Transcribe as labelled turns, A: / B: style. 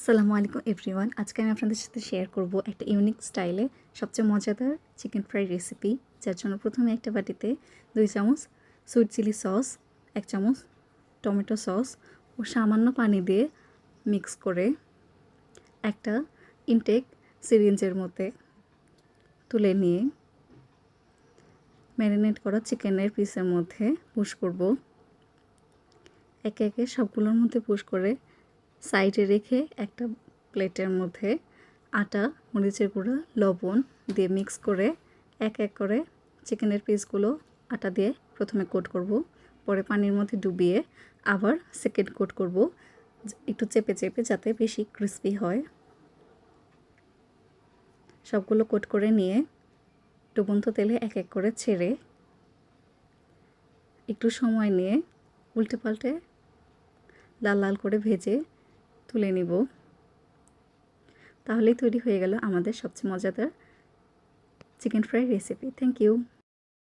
A: আসসালামু আলাইকুম এভরিওয়ান। আজকে আমি আপনাদের সাথে শেয়ার করব একটা ইউনিক স্টাইলে সবচেয়ে মজাদার চিকেন ফ্রাই রেসিপি। যার জন্য প্রথমে একটা বাটিতে 2 চামচ সুইট চিলি সস, 1 চামচ টমেটো সস ও সামান্য পানি দিয়ে মিক্স করে একটা ইনটেক সিরিঞ্জের মধ্যে তুলে নিয়ে ম্যারিনেট করা চিকেনের পিসের মধ্যে পুশ করব। একে একে সবগুলোর মধ্যে পুশ করে সাইডে রেখে একটা প্লেটের মধ্যে আটা, মরিচের গুঁড়া, লবণ দিয়ে মিক্স করে এক এক করে চিকেনের পিসগুলো আটা দিয়ে প্রথমে কোট করব, পরে পানির মধ্যে ডুবিয়ে আবার সেকেন্ড কোট করব, একটু চেপে চেপে যাতে বেশি ক্রিস্পি হয়। সবগুলো কোট করে নিয়ে ডুবন্ত তেলে এক এক করে ছেড়ে একটু সময় নিয়ে উল্টে পাল্টে লাল লাল করে ভেজে তুলে নিব। তাহলেই তৈরি হয়ে গেল আমাদের সবচেয়ে মজাদার chicken fry recipe. Thank you.